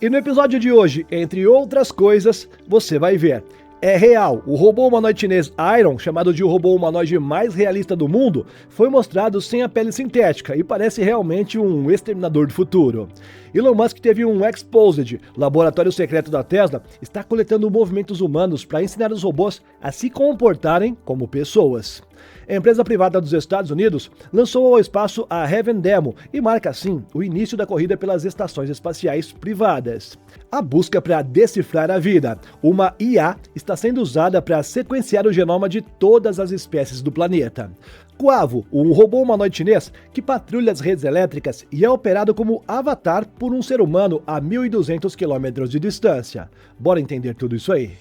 E no episódio de hoje, entre outras coisas, você vai ver. É real, o robô humanoide chinês Iron, chamado de o robô humanoide mais realista do mundo, foi mostrado sem a pele sintética e parece realmente um exterminador do futuro. Elon Musk teve um Exposed, laboratório secreto da Tesla, está coletando movimentos humanos para ensinar os robôs a se comportarem como pessoas. A empresa privada dos Estados Unidos lançou ao espaço a Heaven Demo e marca assim o início da corrida pelas estações espaciais privadas. A busca para decifrar a vida. Uma IA está sendo usada para sequenciar o genoma de todas as espécies do planeta. Quavo, um robô humanoide chinês que patrulha as redes elétricas e é operado como avatar por um ser humano a 1.200 km de distância. Bora entender tudo isso aí.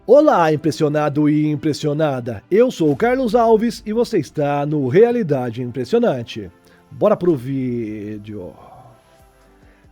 Olá, impressionado e impressionada. Eu sou o Carlos Alves e você está no Realidade Impressionante. Bora pro vídeo.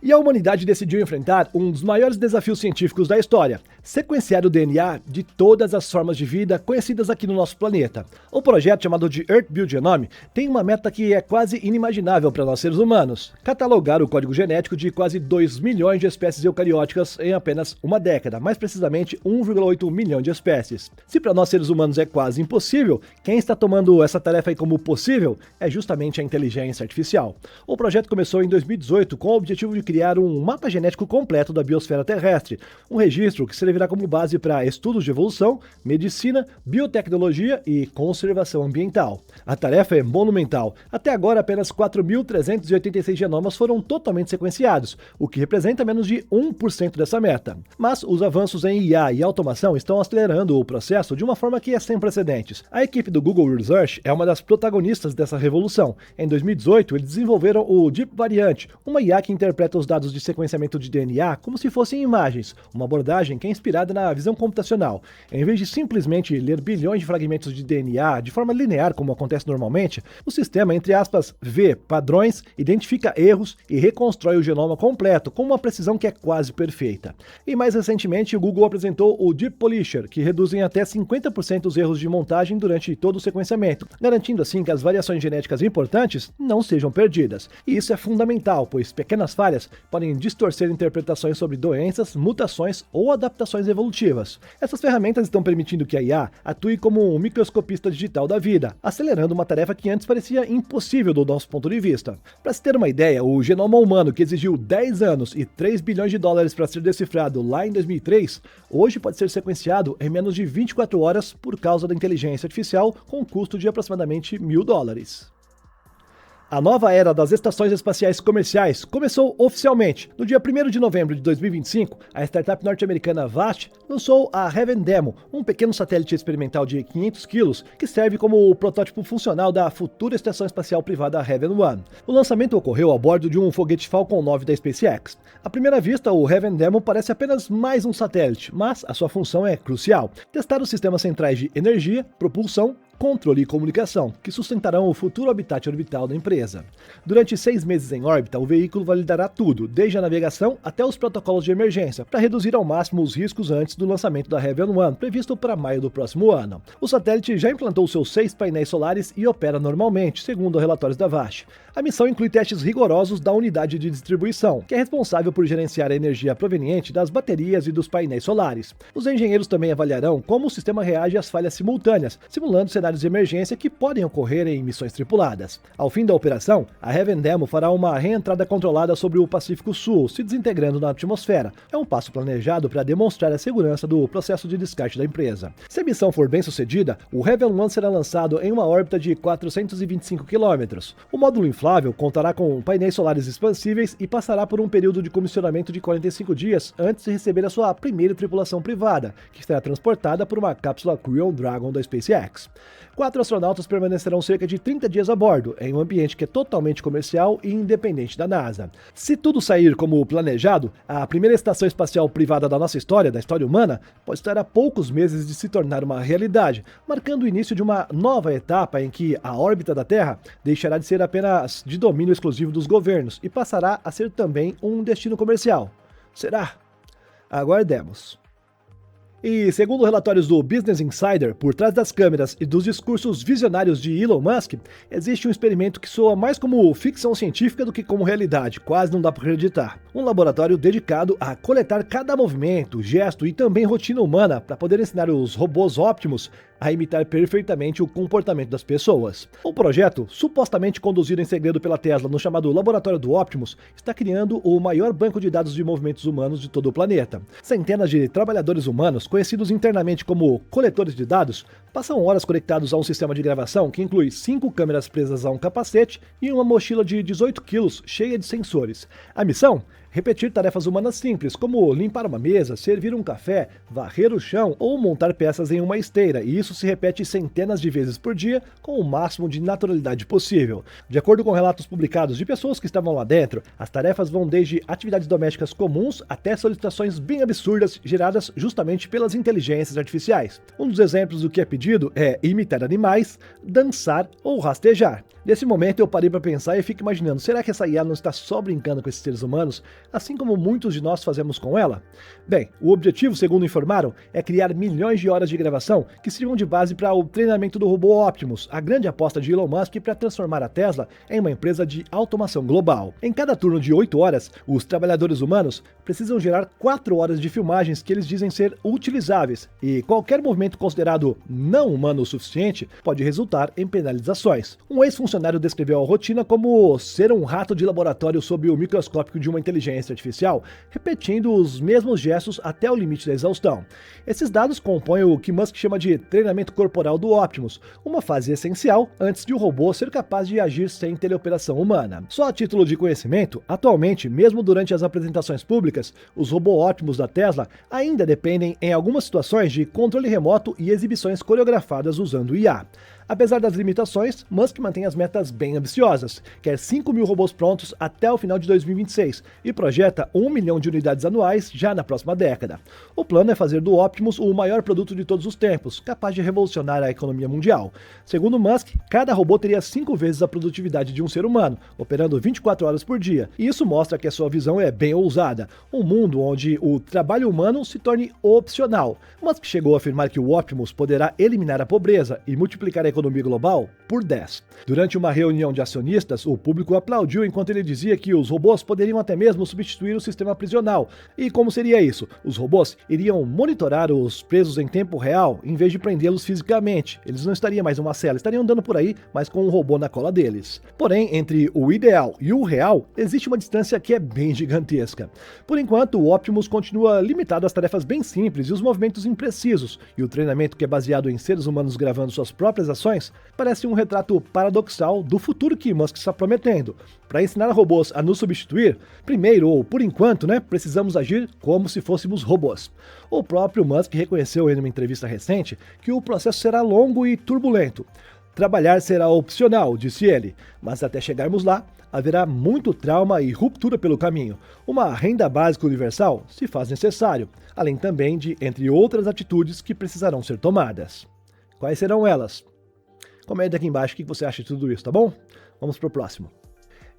E a humanidade decidiu enfrentar um dos maiores desafios científicos da história: sequenciar o DNA de todas as formas de vida conhecidas aqui no nosso planeta. O projeto, chamado de Earth Build Genome, tem uma meta que é quase inimaginável para nós seres humanos: catalogar o código genético de quase 2 milhões de espécies eucarióticas em apenas uma década, mais precisamente 1,8 milhão de espécies. Se para nós seres humanos é quase impossível, quem está tomando essa tarefa aí como possível é justamente a inteligência artificial. O projeto começou em 2018 com o objetivo de criar um mapa genético completo da biosfera terrestre, um registro que servirá como base para estudos de evolução, medicina, biotecnologia e conservação ambiental. A tarefa é monumental. Até agora, apenas 4.386 genomas foram totalmente sequenciados, o que representa menos de 1% dessa meta. Mas os avanços em IA e automação estão acelerando o processo de uma forma que é sem precedentes. A equipe do Google Research é uma das protagonistas dessa revolução. Em 2018, eles desenvolveram o Deep Variant, uma IA que interpreta os dados de sequenciamento de DNA como se fossem imagens, uma abordagem que é inspirada na visão computacional. Em vez de simplesmente ler bilhões de fragmentos de DNA de forma linear, como acontece normalmente, o sistema, entre aspas, vê padrões, identifica erros e reconstrói o genoma completo com uma precisão que é quase perfeita. E mais recentemente, o Google apresentou o Deep Polisher, que reduz em até 50% os erros de montagem durante todo o sequenciamento, garantindo assim que as variações genéticas importantes não sejam perdidas. E isso é fundamental, pois pequenas falhas podem distorcer interpretações sobre doenças, mutações ou adaptações evolutivas. Essas ferramentas estão permitindo que a IA atue como um microscopista digital da vida, acelerando uma tarefa que antes parecia impossível do nosso ponto de vista. Para se ter uma ideia, o genoma humano, que exigiu 10 anos e 3 bilhões de dólares para ser decifrado lá em 2003, hoje pode ser sequenciado em menos de 24 horas por causa da inteligência artificial, com um custo de aproximadamente $1.000. A nova era das estações espaciais comerciais começou oficialmente. No dia 1º de novembro de 2025, a startup norte-americana Vast lançou a Heaven Demo, um pequeno satélite experimental de 500 quilos que serve como o protótipo funcional da futura estação espacial privada Heaven One. O lançamento ocorreu a bordo de um foguete Falcon 9 da SpaceX. À primeira vista, o Heaven Demo parece apenas mais um satélite, mas a sua função é crucial: testar os sistemas centrais de energia, propulsão, controle e comunicação, que sustentarão o futuro habitat orbital da empresa. Durante 6 meses em órbita, o veículo validará tudo, desde a navegação até os protocolos de emergência, para reduzir ao máximo os riscos antes do lançamento da Heaven One, previsto para maio do próximo ano. O satélite já implantou seus 6 painéis solares e opera normalmente, segundo relatórios da Vast. A missão inclui testes rigorosos da unidade de distribuição, que é responsável por gerenciar a energia proveniente das baterias e dos painéis solares. Os engenheiros também avaliarão como o sistema reage às falhas simultâneas, simulando cenários de emergência que podem ocorrer em missões tripuladas. Ao fim da operação, a Heaven Demo fará uma reentrada controlada sobre o Pacífico Sul, se desintegrando na atmosfera. É um passo planejado para demonstrar a segurança do processo de descarte da empresa. Se a missão for bem sucedida, o Heaven One será lançado em uma órbita de 425 km. O módulo inflável contará com painéis solares expansíveis e passará por um período de comissionamento de 45 dias antes de receber a sua primeira tripulação privada, que será transportada por uma cápsula Crew Dragon da SpaceX. 4 astronautas permanecerão cerca de 30 dias a bordo, em um ambiente que é totalmente comercial e independente da NASA. Se tudo sair como planejado, a primeira estação espacial privada da nossa história, da história humana, pode estar a poucos meses de se tornar uma realidade, marcando o início de uma nova etapa em que a órbita da Terra deixará de ser apenas de domínio exclusivo dos governos e passará a ser também um destino comercial. Será? Aguardemos. E segundo relatórios do Business Insider, por trás das câmeras e dos discursos visionários de Elon Musk, existe um experimento que soa mais como ficção científica do que como realidade, quase não dá para acreditar. Um laboratório dedicado a coletar cada movimento, gesto e também rotina humana para poder ensinar os robôs Optimus a imitar perfeitamente o comportamento das pessoas. O projeto, supostamente conduzido em segredo pela Tesla no chamado Laboratório do Optimus, está criando o maior banco de dados de movimentos humanos de todo o planeta. Centenas de trabalhadores humanos, conhecidos internamente como coletores de dados, passam horas conectados a um sistema de gravação que inclui 5 câmeras presas a um capacete e uma mochila de 18 quilos cheia de sensores. A missão? Repetir tarefas humanas simples, como limpar uma mesa, servir um café, varrer o chão ou montar peças em uma esteira, e isso se repete centenas de vezes por dia com o máximo de naturalidade possível. De acordo com relatos publicados de pessoas que estavam lá dentro, as tarefas vão desde atividades domésticas comuns até solicitações bem absurdas geradas justamente pelas inteligências artificiais. Um dos exemplos do que é pedido é imitar animais, dançar ou rastejar. Nesse momento eu parei para pensar e fico imaginando, será que essa IA não está só brincando com esses seres humanos, assim como muitos de nós fazemos com ela? Bem, o objetivo, segundo informaram, é criar milhões de horas de gravação que sirvam de base para o treinamento do robô Optimus, a grande aposta de Elon Musk para transformar a Tesla em uma empresa de automação global. Em cada turno de 8 horas, os trabalhadores humanos precisam gerar 4 horas de filmagens que eles dizem ser utilizáveis, e qualquer movimento considerado não humano o suficiente pode resultar em penalizações. Um ex-funcionário descreveu a rotina como ser um rato de laboratório sob o microscópio de uma inteligência artificial, repetindo os mesmos gestos até o limite da exaustão. Esses dados compõem o que Musk chama de treinamento corporal do Optimus, uma fase essencial antes de o robô ser capaz de agir sem teleoperação humana. Só a título de conhecimento, atualmente, mesmo durante as apresentações públicas, os robôs Optimus da Tesla ainda dependem, em algumas situações, de controle remoto e exibições coreografadas usando IA. Apesar das limitações, Musk mantém as metas bem ambiciosas, quer 5 mil robôs prontos até o final de 2026 e projeta 1 milhão de unidades anuais já na próxima década. O plano é fazer do Optimus o maior produto de todos os tempos, capaz de revolucionar a economia mundial. Segundo Musk, cada robô teria 5 vezes a produtividade de um ser humano, operando 24 horas por dia, e isso mostra que a sua visão é bem ousada, um mundo onde o trabalho humano se torne opcional. Musk chegou a afirmar que o Optimus poderá eliminar a pobreza e multiplicar a economia global por 10. Durante uma reunião de acionistas, o público aplaudiu enquanto ele dizia que os robôs poderiam até mesmo substituir o sistema prisional. E como seria isso? Os robôs iriam monitorar os presos em tempo real em vez de prendê-los fisicamente. Eles não estariam mais em uma cela, estariam andando por aí, mas com um robô na cola deles. Porém, entre o ideal e o real, existe uma distância que é bem gigantesca. Por enquanto, o Optimus continua limitado às tarefas bem simples e os movimentos imprecisos, e o treinamento, que é baseado em seres humanos gravando suas próprias ações, parece um retrato paradoxal do futuro que Musk está prometendo. Para ensinar robôs a nos substituir, primeiro, ou por enquanto, precisamos agir como se fôssemos robôs. O próprio Musk reconheceu em uma entrevista recente que o processo será longo e turbulento. Trabalhar será opcional, disse ele, mas até chegarmos lá, haverá muito trauma e ruptura pelo caminho. Uma renda básica universal se faz necessário, além também de, entre outras atitudes, que precisarão ser tomadas. Quais serão elas? Comente aqui embaixo o que você acha de tudo isso, tá bom? Vamos pro próximo.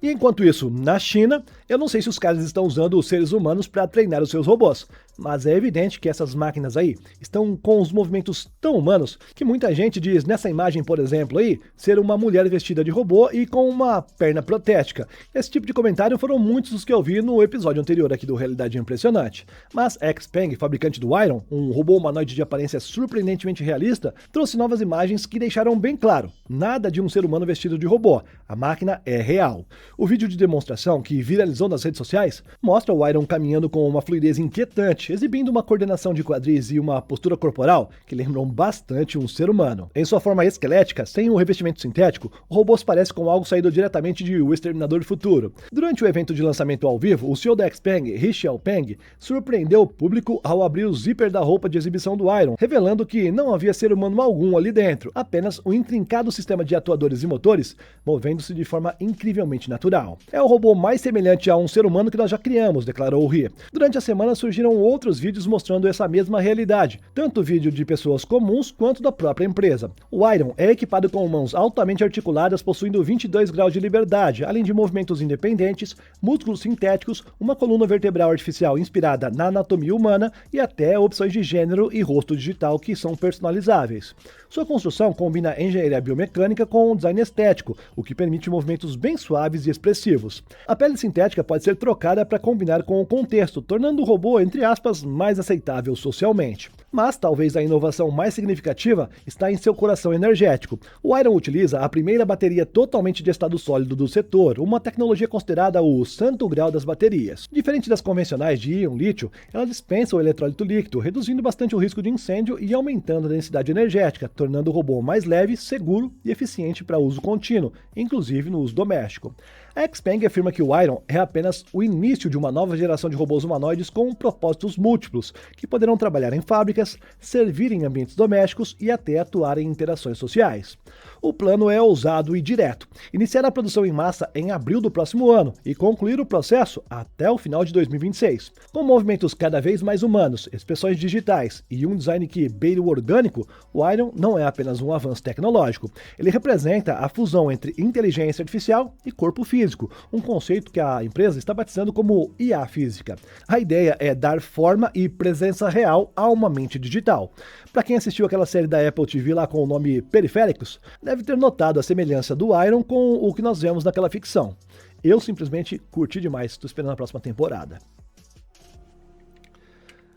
E enquanto isso, na China, eu não sei se os caras estão usando os seres humanos para treinar os seus robôs, mas é evidente que essas máquinas aí estão com os movimentos tão humanos que muita gente diz nessa imagem, por exemplo, aí, ser uma mulher vestida de robô e com uma perna protética. Esse tipo de comentário foram muitos os que eu vi no episódio anterior aqui do Realidade Impressionante. Mas XPeng, fabricante do Iron, um robô humanoide de aparência surpreendentemente realista, trouxe novas imagens que deixaram bem claro, nada de um ser humano vestido de robô, a máquina é real. O vídeo de demonstração, que viralizou nas redes sociais, mostra o Iron caminhando com uma fluidez inquietante, exibindo uma coordenação de quadris e uma postura corporal que lembram bastante um ser humano. Em sua forma esquelética, sem o revestimento sintético, o robô se parece com algo saído diretamente de O Exterminador do Futuro. Durante o evento de lançamento ao vivo, o CEO da XPeng, He Xiaopeng, surpreendeu o público ao abrir o zíper da roupa de exibição do Iron, revelando que não havia ser humano algum ali dentro, apenas um intrincado sistema de atuadores e motores movendo-se de forma incrivelmente natural. É o robô mais semelhante a um ser humano que nós já criamos, declarou o He. Durante a semana surgiram outros vídeos mostrando essa mesma realidade, tanto vídeo de pessoas comuns quanto da própria empresa. O Iron é equipado com mãos altamente articuladas, possuindo 22 graus de liberdade, além de movimentos independentes, músculos sintéticos, uma coluna vertebral artificial inspirada na anatomia humana e até opções de gênero e rosto digital que são personalizáveis. Sua construção combina engenharia biomecânica com design estético, o que permite movimentos bem suaves e expressivos. A pele sintética pode ser trocada para combinar com o contexto, tornando o robô, entre aspas, mais aceitável socialmente. Mas talvez a inovação mais significativa está em seu coração energético. O Iron utiliza a primeira bateria totalmente de estado sólido do setor, uma tecnologia considerada o santo grau das baterias. Diferente das convencionais de íon lítio, ela dispensa o eletrólito líquido, reduzindo bastante o risco de incêndio e aumentando a densidade energética, tornando o robô mais leve, seguro e eficiente para uso contínuo, inclusive no uso doméstico. A Xpeng afirma que o Iron é apenas o início de uma nova geração de robôs humanoides com propósitos múltiplos, que poderão trabalhar em fábricas, servir em ambientes domésticos e até atuar em interações sociais. O plano é ousado e direto: iniciar a produção em massa em abril do próximo ano e concluir o processo até o final de 2026. Com movimentos cada vez mais humanos, expressões digitais e um design que beira o orgânico, o Iron não é apenas um avanço tecnológico. Ele representa a fusão entre inteligência artificial e corpo físico, um conceito que a empresa está batizando como IA física. A ideia é dar forma e presença real a uma mente digital. Para quem assistiu aquela série da Apple TV lá com o nome Periféricos, deve ter notado a semelhança do Iron com o que nós vemos naquela ficção. Eu simplesmente curti demais, estou esperando a próxima temporada.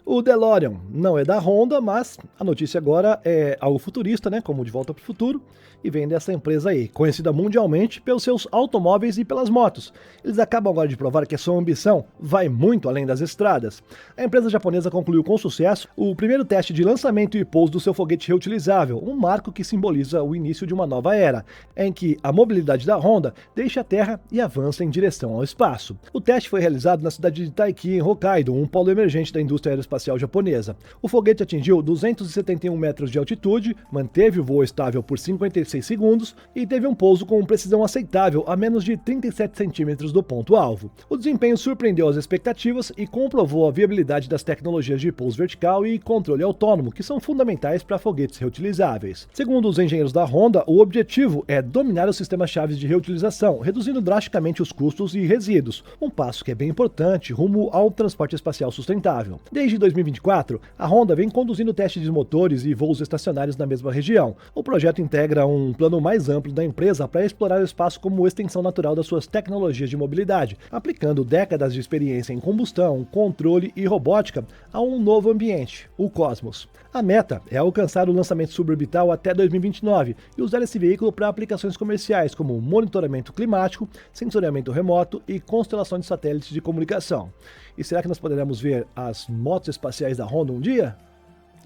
O DeLorean não é da Honda, mas a notícia agora é algo futurista, né, como De Volta para o Futuro, e vem dessa empresa aí, conhecida mundialmente pelos seus automóveis e pelas motos. Eles acabam agora de provar que a sua ambição vai muito além das estradas. A empresa japonesa concluiu com sucesso o primeiro teste de lançamento e pouso do seu foguete reutilizável, um marco que simboliza o início de uma nova era, em que a mobilidade da Honda deixa a Terra e avança em direção ao espaço. O teste foi realizado na cidade de Taiki, em Hokkaido, um polo emergente da indústria aeroespacial japonesa. O foguete atingiu 271 metros de altitude, manteve o voo estável por 56 segundos e teve um pouso com precisão aceitável a menos de 37 centímetros do ponto-alvo. O desempenho surpreendeu as expectativas e comprovou a viabilidade das tecnologias de pouso vertical e controle autônomo, que são fundamentais para foguetes reutilizáveis. Segundo os engenheiros da Honda, o objetivo é dominar os sistemas-chave de reutilização, reduzindo drasticamente os custos e resíduos, um passo que é bem importante rumo ao transporte espacial sustentável. Desde 2024, a Honda vem conduzindo testes de motores e voos estacionários na mesma região. O projeto integra um plano mais amplo da empresa para explorar o espaço como extensão natural das suas tecnologias de mobilidade, aplicando décadas de experiência em combustão, controle e robótica a um novo ambiente, o cosmos. A meta é alcançar o lançamento suborbital até 2029 e usar esse veículo para aplicações comerciais como monitoramento climático, sensoriamento remoto e constelação de satélites de comunicação. E será que nós poderemos ver as motos espaciais da Honda um dia?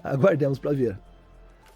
Aguardemos para ver.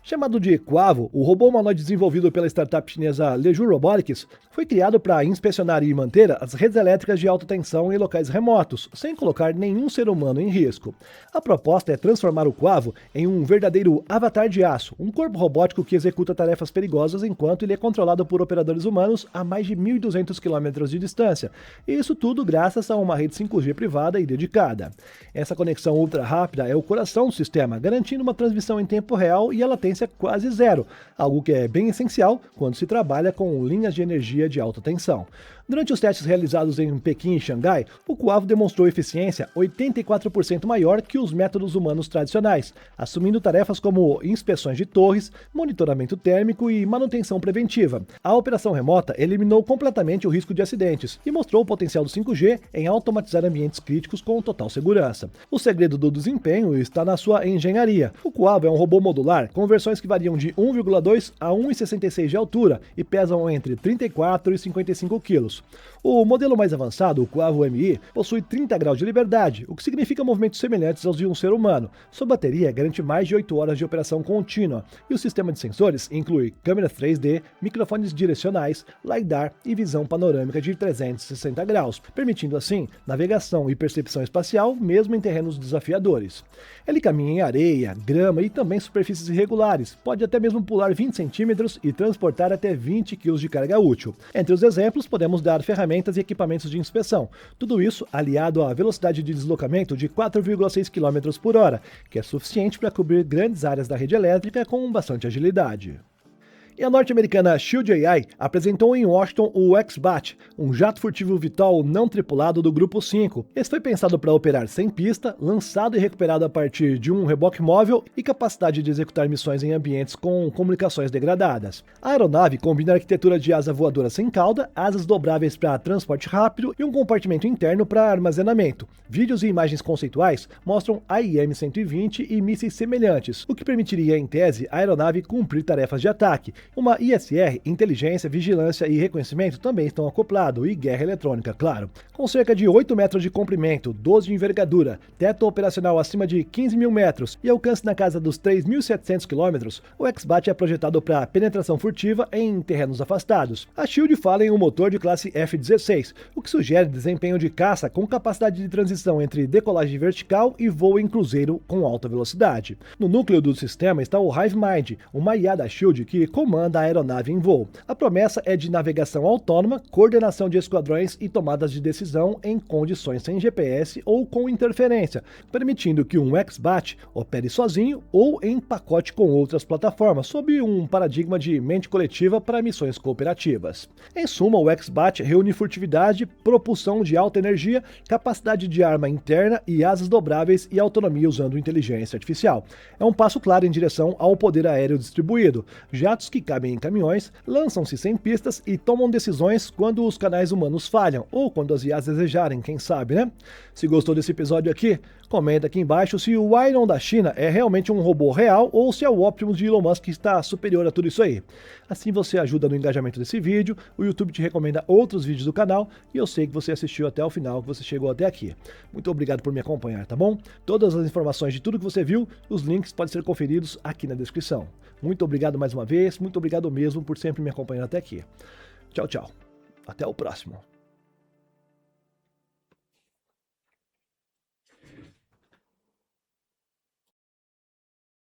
Chamado de Quavo, o robô humanoide desenvolvido pela startup chinesa Leju Robotics foi criado para inspecionar e manter as redes elétricas de alta tensão em locais remotos, sem colocar nenhum ser humano em risco. A proposta é transformar o Quavo em um verdadeiro avatar de aço, um corpo robótico que executa tarefas perigosas enquanto ele é controlado por operadores humanos a mais de 1.200 km de distância. E isso tudo graças a uma rede 5G privada e dedicada. Essa conexão ultra rápida é o coração do sistema, garantindo uma transmissão em tempo real e a latência quase zero, algo que é bem essencial quando se trabalha com linhas de energia de alta tensão. Durante os testes realizados em Pequim e Xangai, o Quavo demonstrou eficiência 84% maior que os métodos humanos tradicionais, assumindo tarefas como inspeções de torres, monitoramento térmico e manutenção preventiva. A operação remota eliminou completamente o risco de acidentes e mostrou o potencial do 5G em automatizar ambientes críticos com total segurança. O segredo do desempenho está na sua engenharia. O Quavo é um robô modular com versões que variam de 1,2 a 1,66 de altura e pesam entre 34 e 55 kg. O modelo mais avançado, o Quavo MI, possui 30 graus de liberdade, o que significa movimentos semelhantes aos de um ser humano. Sua bateria garante mais de 8 horas de operação contínua, e o sistema de sensores inclui câmeras 3D, microfones direcionais, LiDAR e visão panorâmica de 360 graus, permitindo assim navegação e percepção espacial mesmo em terrenos desafiadores. Ele caminha em areia, grama e também superfícies irregulares, andares, pode até mesmo pular 20 centímetros e transportar até 20 kg de carga útil. Entre os exemplos, podemos dar ferramentas e equipamentos de inspeção. Tudo isso aliado à velocidade de deslocamento de 4,6 km por hora, que é suficiente para cobrir grandes áreas da rede elétrica com bastante agilidade. E a norte-americana Shield AI apresentou em Washington o X-Bat, um jato furtivo VTOL não tripulado do Grupo 5. Esse foi pensado para operar sem pista, lançado e recuperado a partir de um reboque móvel e capacidade de executar missões em ambientes com comunicações degradadas. A aeronave combina arquitetura de asa voadora sem cauda, asas dobráveis para transporte rápido e um compartimento interno para armazenamento. Vídeos e imagens conceituais mostram AIM-120 e mísseis semelhantes, o que permitiria, em tese, a aeronave cumprir tarefas de ataque. Uma ISR, inteligência, vigilância e reconhecimento também estão acoplados, e guerra eletrônica, claro. Com cerca de 8 metros de comprimento, 12 de envergadura, teto operacional acima de 15 mil metros e alcance na casa dos 3.700 km, o X-Bat é projetado para penetração furtiva em terrenos afastados. A Shield fala em um motor de classe F-16, o que sugere desempenho de caça com capacidade de transição entre decolagem vertical e voo em cruzeiro com alta velocidade. No núcleo do sistema está o Hive Mind, uma IA da Shield que comanda a aeronave em voo. A promessa é de navegação autônoma, coordenação de esquadrões e tomadas de decisão em condições sem GPS ou com interferência, permitindo que um X-Bat opere sozinho ou em pacote com outras plataformas, sob um paradigma de mente coletiva para missões cooperativas. Em suma, o X-Bat reúne furtividade, propulsão de alta energia, capacidade de arma interna e asas dobráveis e autonomia usando inteligência artificial. É um passo claro em direção ao poder aéreo distribuído. Jatos que cabem em caminhões, lançam-se sem pistas e tomam decisões quando os canais humanos falham, ou quando as IAs desejarem, quem sabe, né? Se gostou desse episódio aqui, comenta aqui embaixo se o Iron da China é realmente um robô real ou se é o Optimus de Elon Musk que está superior a tudo isso aí. Assim você ajuda no engajamento desse vídeo, o YouTube te recomenda outros vídeos do canal e eu sei que você assistiu até o final, que você chegou até aqui. Muito obrigado por me acompanhar, tá bom? Todas as informações de tudo que você viu, os links podem ser conferidos aqui na descrição. Muito obrigado mais uma vez, muito obrigado mesmo por sempre me acompanhar até aqui. Tchau, tchau. Até o próximo.